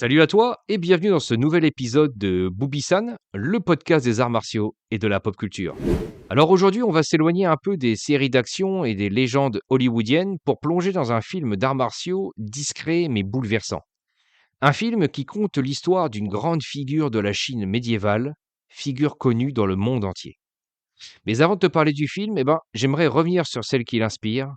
Salut à toi et bienvenue dans ce nouvel épisode de Boobisan, le podcast des arts martiaux et de la pop culture. Alors aujourd'hui, on va s'éloigner un peu des séries d'action et des légendes hollywoodiennes pour plonger dans un film d'arts martiaux discret mais bouleversant. Un film qui conte l'histoire d'une grande figure de la Chine médiévale, figure connue dans le monde entier. Mais avant de te parler du film, j'aimerais revenir sur celle qui l'inspire,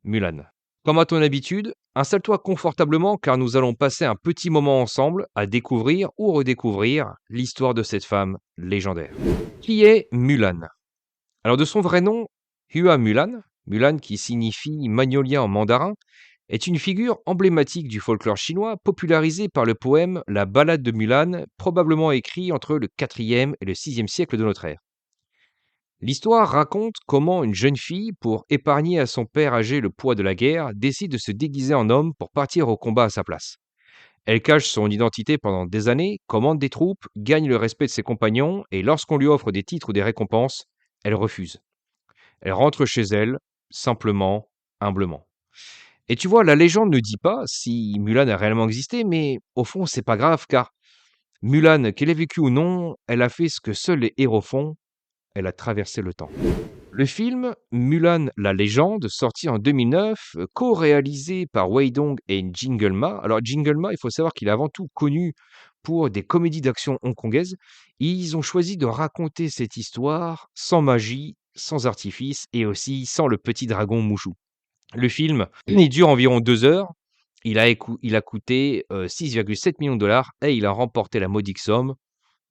Mulan. Comme à ton habitude, installe-toi confortablement car nous allons passer un petit moment ensemble à découvrir ou redécouvrir l'histoire de cette femme légendaire. Qui est Mulan? Alors de son vrai nom, Hua Mulan, Mulan qui signifie magnolia en mandarin, est une figure emblématique du folklore chinois popularisée par le poème La Ballade de Mulan, probablement écrit entre le 4e et le 6e siècle de notre ère. L'histoire raconte comment une jeune fille, pour épargner à son père âgé le poids de la guerre, décide de se déguiser en homme pour partir au combat à sa place. Elle cache son identité pendant des années, commande des troupes, gagne le respect de ses compagnons et lorsqu'on lui offre des titres ou des récompenses, elle refuse. Elle rentre chez elle, simplement, humblement. Et tu vois, la légende ne dit pas si Mulan a réellement existé, mais au fond, c'est pas grave car Mulan, qu'elle ait vécu ou non, elle a fait ce que seuls les héros font, elle a traversé le temps. Le film Mulan la légende, sorti en 2009, co-réalisé par Wei Dong et Jingle Ma. Alors Jingle Ma, il faut savoir qu'il est avant tout connu pour des comédies d'action hongkongaises. Ils ont choisi de raconter cette histoire sans magie, sans artifice et aussi sans le petit dragon Mouchou. Le film, il dure environ 2 heures. Il a coûté 6,7 millions de dollars et il a remporté la modique somme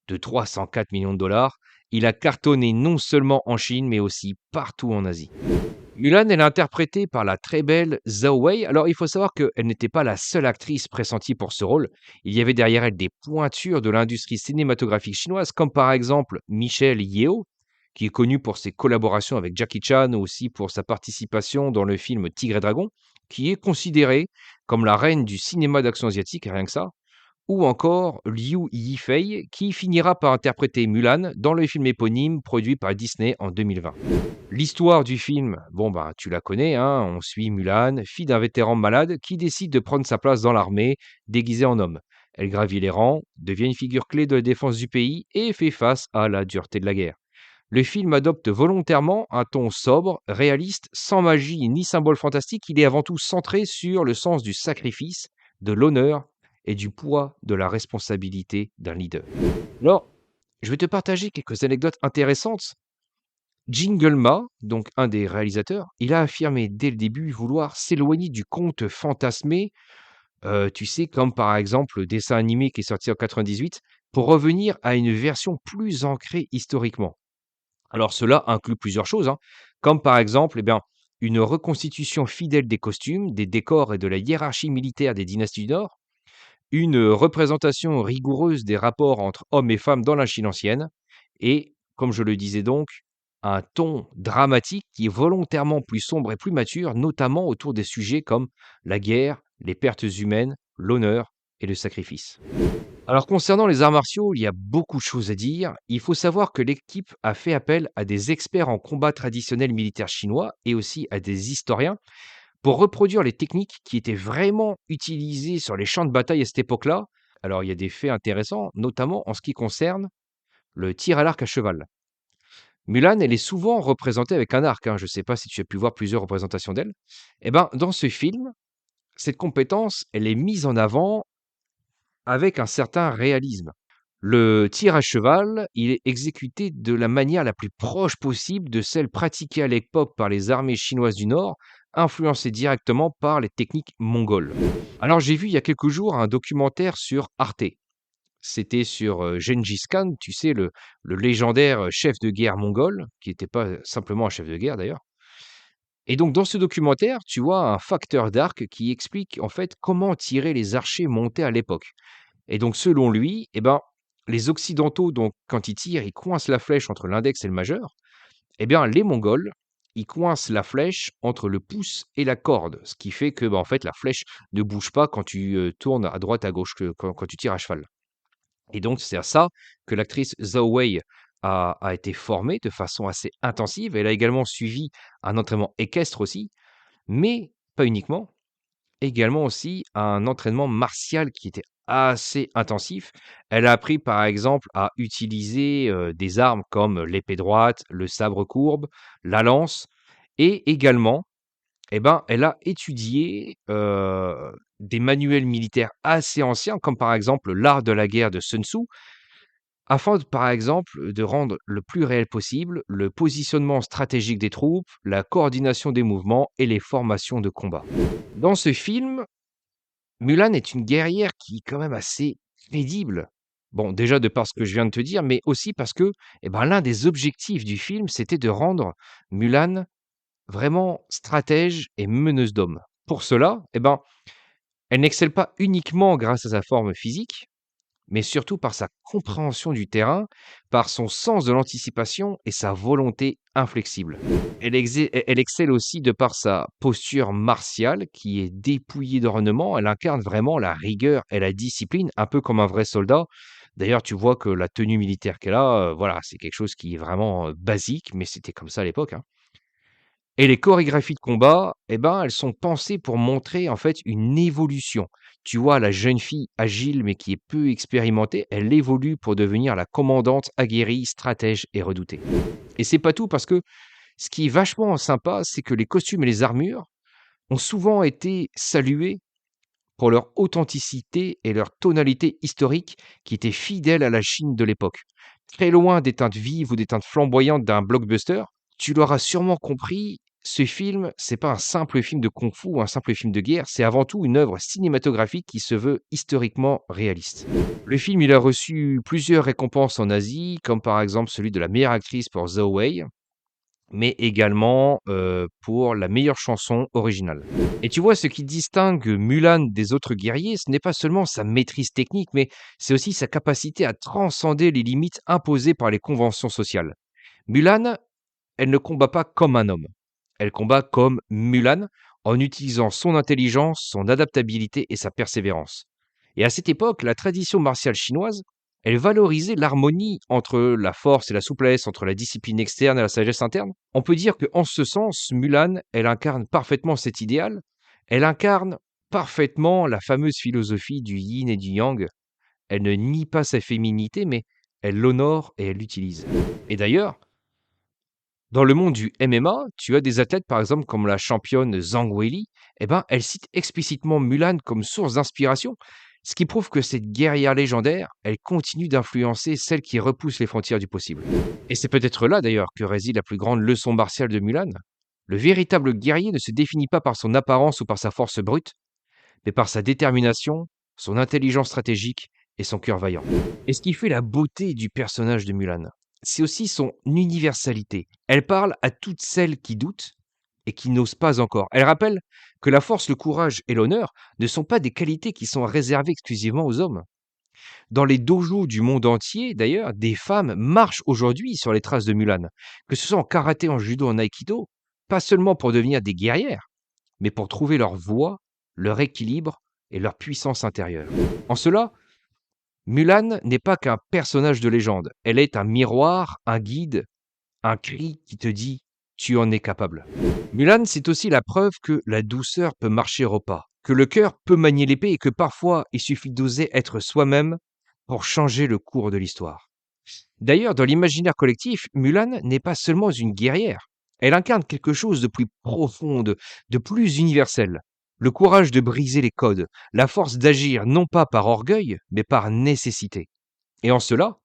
de 304 millions de dollars. Il a cartonné non seulement en Chine, mais aussi partout en Asie. Mulan, elle est interprétée par la très belle Zhao Wei. Alors, il faut savoir qu'elle n'était pas la seule actrice pressentie pour ce rôle. Il y avait derrière elle des pointures de l'industrie cinématographique chinoise, comme par exemple Michelle Yeoh, qui est connue pour ses collaborations avec Jackie Chan, ou aussi pour sa participation dans le film Tigre et Dragon, qui est considérée comme la reine du cinéma d'action asiatique, rien que ça. Ou encore Liu Yifei, qui finira par interpréter Mulan dans le film éponyme produit par Disney en 2020. L'histoire du film, tu la connais, hein, on suit Mulan, fille d'un vétéran malade qui décide de prendre sa place dans l'armée, déguisée en homme. Elle gravit les rangs, devient une figure clé de la défense du pays et fait face à la dureté de la guerre. Le film adopte volontairement un ton sobre, réaliste, sans magie ni symbole fantastique. Il est avant tout centré sur le sens du sacrifice, de l'honneur et du poids de la responsabilité d'un leader. Alors, je vais te partager quelques anecdotes intéressantes. Jingle Ma, donc un des réalisateurs, il a affirmé dès le début vouloir s'éloigner du conte fantasmé, tu sais, comme par exemple le dessin animé qui est sorti en 98, pour revenir à une version plus ancrée historiquement. Alors cela inclut plusieurs choses, hein, comme par exemple une reconstitution fidèle des costumes, des décors et de la hiérarchie militaire des dynasties du Nord, une représentation rigoureuse des rapports entre hommes et femmes dans la Chine ancienne, et, comme je le disais donc, un ton dramatique qui est volontairement plus sombre et plus mature, notamment autour des sujets comme la guerre, les pertes humaines, l'honneur et le sacrifice. Alors concernant les arts martiaux, il y a beaucoup de choses à dire. Il faut savoir que l'équipe a fait appel à des experts en combat traditionnel militaire chinois et aussi à des historiens pour reproduire les techniques qui étaient vraiment utilisées sur les champs de bataille à cette époque-là. Alors il y a des faits intéressants, notamment en ce qui concerne le tir à l'arc à cheval. Mulan, elle est souvent représentée avec un arc, hein. Je ne sais pas si tu as pu voir plusieurs représentations d'elle. Dans ce film, cette compétence, elle est mise en avant avec un certain réalisme. Le tir à cheval, il est exécuté de la manière la plus proche possible de celle pratiquée à l'époque par les armées chinoises du Nord, influencées directement par les techniques mongoles. Alors j'ai vu il y a quelques jours un documentaire sur Arte. C'était sur Gengis Khan, tu sais, le légendaire chef de guerre mongol, qui n'était pas simplement un chef de guerre d'ailleurs. Et donc dans ce documentaire, tu vois un facteur d'arc qui explique en fait comment tirer les archers montés à l'époque. Et donc selon lui, les Occidentaux, donc quand ils tirent, ils coincent la flèche entre l'index et le majeur. Les Mongols, ils coincent la flèche entre le pouce et la corde, ce qui fait que en fait la flèche ne bouge pas quand tu tournes à droite, à gauche, quand tu tires à cheval. Et donc c'est à ça que l'actrice Zhao Wei a été formée de façon assez intensive. Elle a également suivi un entraînement équestre aussi, mais pas uniquement, également aussi un entraînement martial qui était assez intensif. Elle a appris par exemple à utiliser des armes comme l'épée droite, le sabre courbe, la lance et également, eh ben, elle a étudié des manuels militaires assez anciens comme par exemple l'art de la guerre de Sun Tzu afin par exemple de rendre le plus réel possible le positionnement stratégique des troupes, la coordination des mouvements et les formations de combat. Dans ce film, Mulan est une guerrière qui est quand même assez crédible. Bon, déjà de par ce que je viens de te dire, mais aussi parce que eh ben, l'un des objectifs du film, c'était de rendre Mulan vraiment stratège et meneuse d'hommes. Pour cela, eh ben, elle n'excelle pas uniquement grâce à sa forme physique, mais surtout par sa compréhension du terrain, par son sens de l'anticipation et sa volonté inflexible. Elle excelle aussi de par sa posture martiale qui est dépouillée d'ornement. Elle incarne vraiment la rigueur et la discipline, un peu comme un vrai soldat. D'ailleurs, tu vois que la tenue militaire qu'elle a, voilà, c'est quelque chose qui est vraiment basique, mais c'était comme ça à l'époque, hein. Et les chorégraphies de combat, eh ben, elles sont pensées pour montrer en fait une évolution. Tu vois, la jeune fille agile mais qui est peu expérimentée, elle évolue pour devenir la commandante aguerrie, stratège et redoutée. Et c'est pas tout parce que ce qui est vachement sympa, c'est que les costumes et les armures ont souvent été salués pour leur authenticité et leur tonalité historique qui étaient fidèles à la Chine de l'époque. Très loin des teintes vives ou des teintes flamboyantes d'un blockbuster, tu l'auras sûrement compris, ce film, c'est pas un simple film de kung-fu ou un simple film de guerre, c'est avant tout une œuvre cinématographique qui se veut historiquement réaliste. Le film, il a reçu plusieurs récompenses en Asie, comme par exemple celui de la meilleure actrice pour Zhao Wei, mais également, pour la meilleure chanson originale. Et tu vois, ce qui distingue Mulan des autres guerriers, ce n'est pas seulement sa maîtrise technique, mais c'est aussi sa capacité à transcender les limites imposées par les conventions sociales. Mulan, elle ne combat pas comme un homme. Elle combat comme Mulan, en utilisant son intelligence, son adaptabilité et sa persévérance. Et à cette époque, la tradition martiale chinoise, elle valorisait l'harmonie entre la force et la souplesse, entre la discipline externe et la sagesse interne. On peut dire qu'en ce sens, Mulan, elle incarne parfaitement cet idéal. Elle incarne parfaitement la fameuse philosophie du yin et du yang. Elle ne nie pas sa féminité, mais elle l'honore et elle l'utilise. Et d'ailleurs, dans le monde du MMA, tu as des athlètes, par exemple, comme la championne Zhang Weili, eh ben, elle cite explicitement Mulan comme source d'inspiration, ce qui prouve que cette guerrière légendaire, elle continue d'influencer celle qui repousse les frontières du possible. Et c'est peut-être là, d'ailleurs, que réside la plus grande leçon martiale de Mulan. Le véritable guerrier ne se définit pas par son apparence ou par sa force brute, mais par sa détermination, son intelligence stratégique et son cœur vaillant. Et ce qui fait la beauté du personnage de Mulan, c'est aussi son universalité. Elle parle à toutes celles qui doutent et qui n'osent pas encore. Elle rappelle que la force, le courage et l'honneur ne sont pas des qualités qui sont réservées exclusivement aux hommes. Dans les dojos du monde entier, d'ailleurs, des femmes marchent aujourd'hui sur les traces de Mulan, que ce soit en karaté, en judo, en aïkido, pas seulement pour devenir des guerrières, mais pour trouver leur voie, leur équilibre et leur puissance intérieure. En cela, Mulan n'est pas qu'un personnage de légende, elle est un miroir, un guide, un cri qui te dit: «Tu en es capable». Mulan, c'est aussi la preuve que la douceur peut marcher au pas, que le cœur peut manier l'épée et que parfois il suffit d'oser être soi-même pour changer le cours de l'histoire. D'ailleurs, dans l'imaginaire collectif, Mulan n'est pas seulement une guerrière. Elle incarne quelque chose de plus profond, de plus universel. Le courage de briser les codes, la force d'agir non pas par orgueil, mais par nécessité. Et en cela,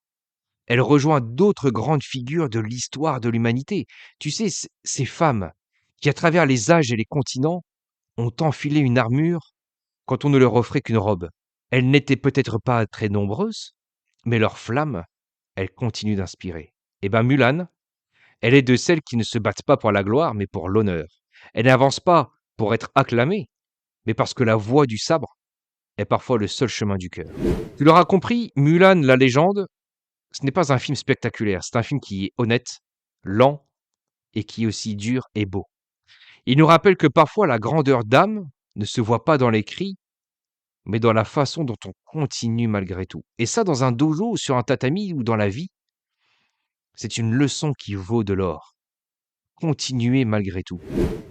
elle rejoint d'autres grandes figures de l'histoire de l'humanité. Tu sais, ces femmes qui, à travers les âges et les continents, ont enfilé une armure quand on ne leur offrait qu'une robe. Elles n'étaient peut-être pas très nombreuses, mais leur flamme, elle continue d'inspirer. Et ben Mulan, elle est de celles qui ne se battent pas pour la gloire, mais pour l'honneur. Elle n'avance pas pour être acclamée, mais parce que la voix du sabre est parfois le seul chemin du cœur. Tu l'auras compris, Mulan, la légende, ce n'est pas un film spectaculaire, c'est un film qui est honnête, lent et qui est aussi dur et beau. Il nous rappelle que parfois la grandeur d'âme ne se voit pas dans les cris, mais dans la façon dont on continue malgré tout. Et ça, dans un dojo, sur un tatami ou dans la vie, c'est une leçon qui vaut de l'or. Continuer malgré tout.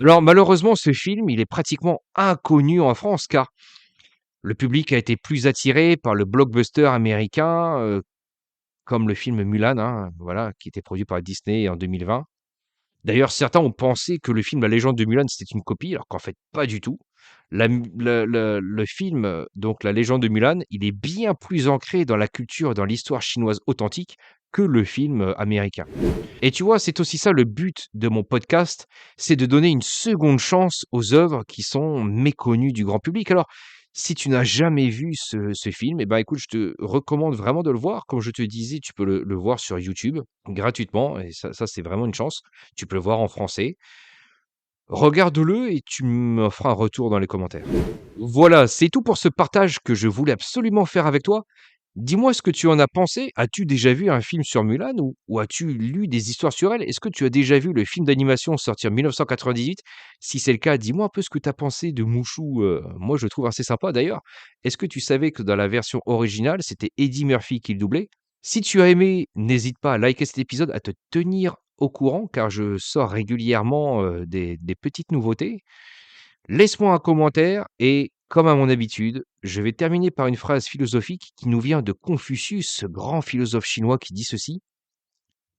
Alors malheureusement, ce film, il est pratiquement inconnu en France car Le public a été plus attiré par le blockbuster américain, comme le film Mulan, hein, voilà, qui était produit par Disney en 2020. D'ailleurs, certains ont pensé que le film La Légende de Mulan, c'était une copie, alors qu'en fait, pas du tout. Le film, donc La Légende de Mulan, il est bien plus ancré dans la culture et dans l'histoire chinoise authentique que le film américain. Et tu vois, c'est aussi ça le but de mon podcast, c'est de donner une seconde chance aux œuvres qui sont méconnues du grand public. Alors, si tu n'as jamais vu ce film, eh ben, écoute, je te recommande vraiment de le voir. Comme je te disais, tu peux le voir sur YouTube gratuitement, et ça, c'est vraiment une chance. Tu peux le voir en français. Regarde-le et tu me feras un retour dans les commentaires. Voilà, c'est tout pour ce partage que je voulais absolument faire avec toi. Dis-moi ce que tu en as pensé. As-tu déjà vu un film sur Mulan ou as-tu lu des histoires sur elle? Est-ce que tu as déjà vu le film d'animation sorti en 1998? Si c'est le cas, dis-moi un peu ce que tu as pensé de Mouchou. Moi, je le trouve assez sympa d'ailleurs. Est-ce que tu savais que dans la version originale, c'était Eddie Murphy qui le doublait? Si tu as aimé, n'hésite pas à liker cet épisode, à te tenir au courant car je sors régulièrement des petites nouveautés. Laisse-moi un commentaire et, comme à mon habitude, je vais terminer par une phrase philosophique qui nous vient de Confucius, ce grand philosophe chinois qui dit ceci: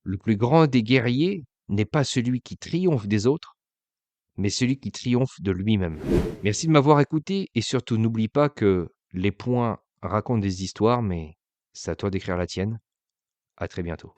le plus grand des guerriers n'est pas celui qui triomphe des autres, mais celui qui triomphe de lui-même. Merci de m'avoir écouté et surtout n'oublie pas que les points racontent des histoires, mais c'est à toi d'écrire la tienne. À très bientôt.